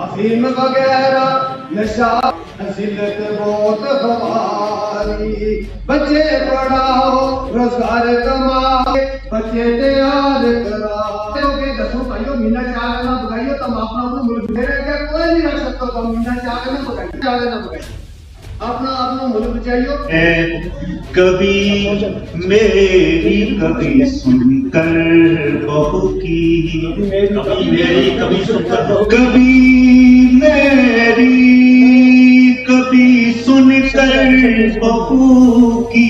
افیم وغیرہ نشہ ذلت بہت ہماری. بچے پڑھاؤ روزگار کماؤ بچے تیار کراؤ. دسو بھائیو مینا چاہ نہ بگائیے تم اپنا ملک دے رہے کہ کوئی نہیں رکھ سکتا. تم مینا چاہ نہ بگائیے اپنا ملک بچائیے. کبھی میری کبھی سن کر بہو کی کبھی میری کبھی سن کر کبھی میری کبھی سن کر بہو کی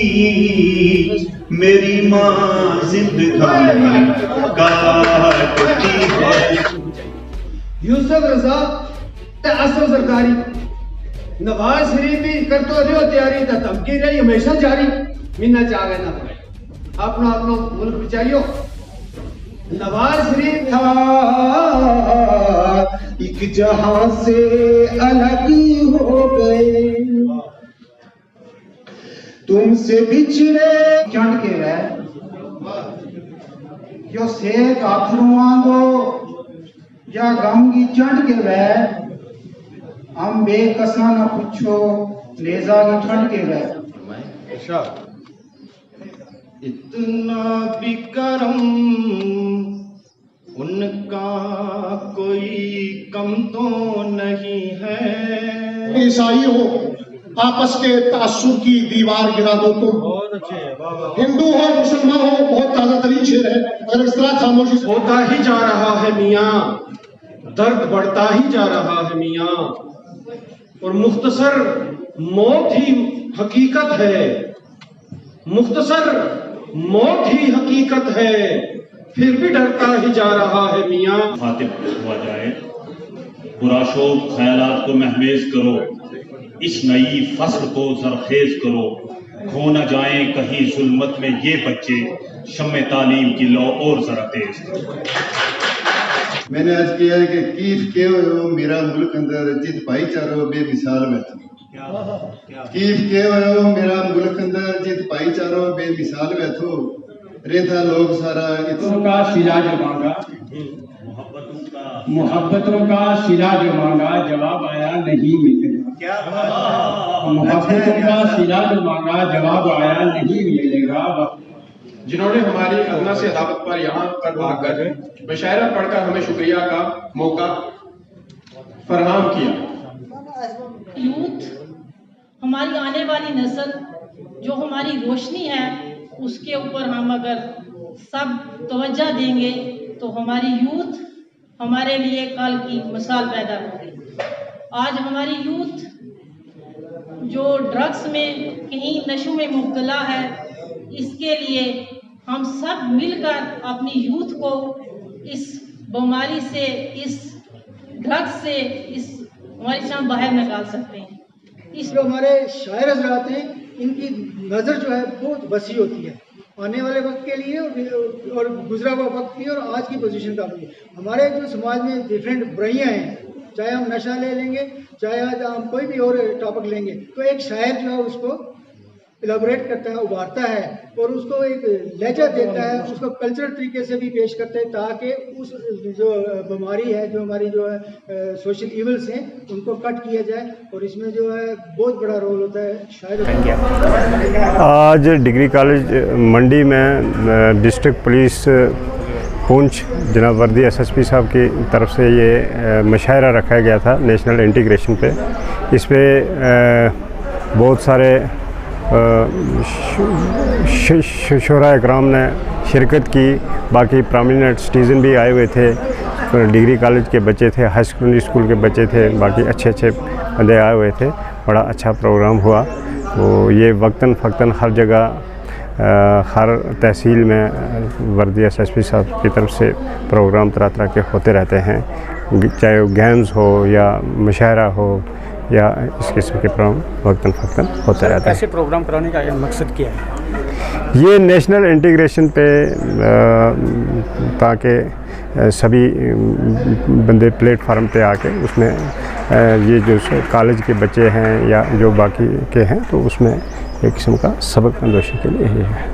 میری ماں زندگانی کاٹتی ہے. یوسف رضا اصل زرداری نواز شریف بھی کرتو رہو تیاری تا دھمکی رہی ہمیشہ جاری. مینا چاہ گئے نہ بھائی اپنا ملک بچائیو. نواز شریف تھا ایک جہاں سے الگ ہو گئے تم سے بچھڑے چنڈ کے رہ جو سیک آخروں آنگو یا غم کی چنڈ کے رہ ہم بے کساں نہ پوچھو لیزا کی ٹھنڈ کے رہ. اتنا بھی کرم ان کا کوئی کم تو نہیں ہے. عیسائی ہو آپس کے تعصب کی دیوار گرا دو تم. ہندو ہو مسلمان ہو بہت تازہ ترین شعر ہے. اگر اس طرح خاموشی سے ہوتا ہی جا رہا ہے میاں درد بڑھتا ہی جا رہا ہے میاں اور مختصر موت ہی حقیقت ہے. مختصر موت ہی حقیقت ہے پھر بھی ڈرتا ہی جا رہا ہے میاں. خاطب ہوا جائے برا شوق خیالات کو مہمیز کرو اس نئی فصل کو زرخیز کرو. کھو نہ جائیں کہیں ظلمت میں یہ بچے شمع تعلیم کی لو اور ذرا تیز کرو. میں نے آج کیا ہے کہ کیف کے ہو میرا ملک اندر جت بھائی چارو بے مثال بیٹھو. کیف کے ہو میرا ملک اندر جت بھائی چارو بے مثال بیٹھو. رہتا لوگ سارا محبتوں کا سلا جو مانگا محبتوں کا سلا جو مانگا جواب آیا نہیں ملے گا. محبتوں کا سلا جو مانگا جواب آیا نہیں ملے گا. جنہوں نے ہماری ادنا سے عداوت پر یہاں پر آ کر مشاعرہ پڑھ کر ہمیں شکریہ کا موقع فراہم کیا. یوتھ ہماری آنے والی نسل جو ہماری روشنی ہے اس کے اوپر ہم اگر سب توجہ دیں گے تو ہماری یوتھ ہمارے لیے کل کی مثال پیدا ہوگی. آج ہماری یوتھ جو ڈرگس میں کہیں نشوں میں مبتلا ہے اس کے لیے ہم سب مل کر اپنی یوتھ کو اس بیماری سے اس ڈرگس سے اس بیماری سے ہم باہر نکال سکتے ہیں. اس جو ہمارے شاعر حضرات ہیں ان کی نظر جو ہے بہت وسیع ہوتی ہے آنے والے وقت کے لیے اور گزرا ہوا وقت کی اور آج کی پوزیشن کا بھی. ہمارے جو سماج میں ڈفرینٹ برائیاں ہیں چاہے ہم نشہ لے لیں گے چاہے ہم کوئی بھی اور ٹاپک لیں گے تو ایک شاعر جو ہے اس کو الابوریٹ کرتا ہے ابھارتا ہے اور اس کو ایک لہجہ دیتا ہے اس کو کلچرل طریقے سے بھی پیش کرتا ہے تاکہ اس جو بیماری ہے جو ہماری جو ہے سوشل ایولز ہیں ان کو کٹ کیا جائے اور اس میں جو ہے بہت بڑا رول ہوتا ہے شاید. آج ڈگری کالج منڈی میں ڈسٹرکٹ پولیس پونچھ جناب وردی ایس ایس پی صاحب کی طرف سے یہ مشاعرہ رکھا گیا تھا نیشنل انٹیگریشن پہ. اس پہ بہت سارے شعراء اکرام نے شرکت کی. باقی پرامیننٹ سٹیزن بھی آئے ہوئے تھے. ڈگری کالج کے بچے تھے ہائی سیکنڈری اسکول کے بچے تھے باقی اچھے بندے آئے ہوئے تھے. بڑا اچھا پروگرام ہوا. تو یہ وقتاً فوقتاً ہر جگہ ہر تحصیل میں وردی ایس ایس پی صاحب کی طرف سے پروگرام طرح کے ہوتے رہتے ہیں چاہے وہ گیمز ہو یا مشاعرہ ہو یا اس قسم کے پروگرام وقتاً فوقتاً ہوتے رہتے ہیں. ایسے پروگرام کرانے کا مقصد کیا ہے؟ یہ نیشنل انٹیگریشن پہ تاکہ سبھی بندے پلیٹ فارم پہ آ کے اس میں یہ جو کالج کے بچے ہیں یا جو باقی کے ہیں تو اس میں ایک قسم کا سبق اندوشی کے لیے یہ ہے.